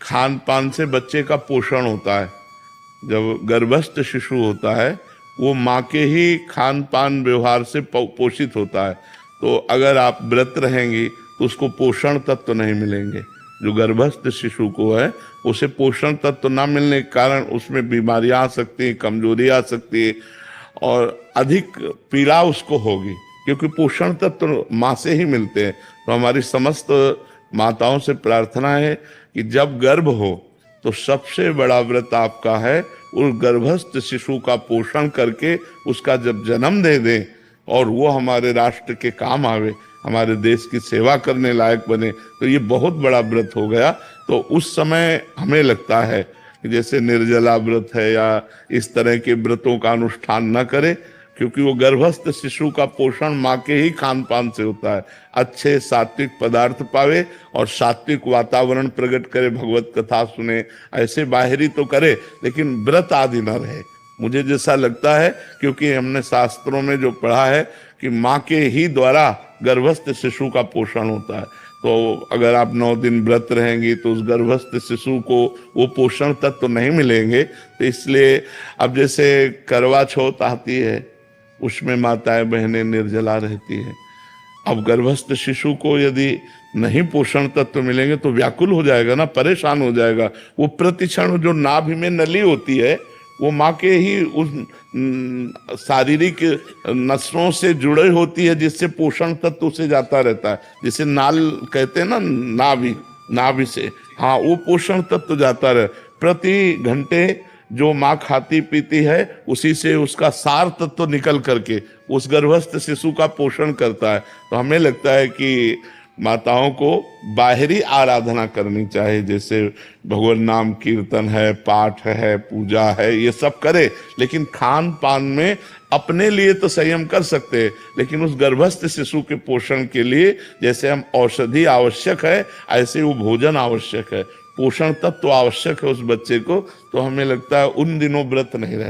खान पान से बच्चे का पोषण होता है। जब गर्भस्थ शिशु होता है वो माँ के ही खान पान व्यवहार से पोषित होता है। तो अगर आप व्रत रहेंगी तो उसको पोषण तत्व नहीं मिलेंगे। जो गर्भस्थ शिशु को है उसे पोषण तत्व ना मिलने के कारण उसमें बीमारियां आ सकती हैं, कमजोरी आ सकती है और अधिक पीड़ा उसको होगी, क्योंकि पोषण तत्व माँ से ही मिलते हैं। तो हमारी समस्त माताओं से प्रार्थना है कि जब गर्भ हो तो सबसे बड़ा व्रत आपका है उस गर्भस्थ शिशु का पोषण करके उसका जब जन्म दे दें और वो हमारे राष्ट्र के काम आवे, हमारे देश की सेवा करने लायक बने, तो ये बहुत बड़ा व्रत हो गया। तो उस समय हमें लगता है कि जैसे निर्जला व्रत है या इस तरह के व्रतों का अनुष्ठान न करें, क्योंकि वो गर्भस्थ शिशु का पोषण माँ के ही खान पान से होता है। अच्छे सात्विक पदार्थ पावे और सात्विक वातावरण प्रकट करे, भगवत कथा सुने, ऐसे बाहरी तो करे लेकिन व्रत आदि न रहे। मुझे जैसा लगता है, क्योंकि हमने शास्त्रों में जो पढ़ा है कि माँ के ही द्वारा गर्भस्थ शिशु का पोषण होता है। तो अगर आप 9 दिन व्रत रहेंगी तो उस गर्भस्थ शिशु को वो पोषण तत्व तो नहीं मिलेंगे। तो इसलिए अब जैसे करवा चौथ आती है उसमें माताएं बहनें निर्जला रहती हैं। अब गर्भस्थ शिशु को यदि नहीं पोषण तत्व मिलेंगे तो व्याकुल हो जाएगा ना, परेशान हो जाएगा। वो प्रतिक्षण जो नाभि में नली होती है वो माँ के ही उस शारीरिक नसों से जुड़े होती है, जिससे पोषण तत्व उसे जाता रहता है। जिसे नाल कहते हैं ना, नाभि, नाभि से हाँ वो पोषण तत्व जाता रहे। प्रति घंटे जो माँ खाती पीती है उसी से उसका सार तत्व निकल करके उस गर्भस्थ शिशु का पोषण करता है। तो हमें लगता है कि माताओं को बाहरी आराधना करनी चाहिए, जैसे भगवान नाम कीर्तन है, पाठ है, पूजा है, ये सब करे, लेकिन खान पान में अपने लिए तो संयम कर सकते हैं, लेकिन उस गर्भस्थ शिशु के पोषण के लिए जैसे हम औषधि आवश्यक है ऐसे वो भोजन आवश्यक है, पोषण तत्व आवश्यक है उस बच्चे को। तो हमें लगता है उन दिनों व्रत नहीं रहना।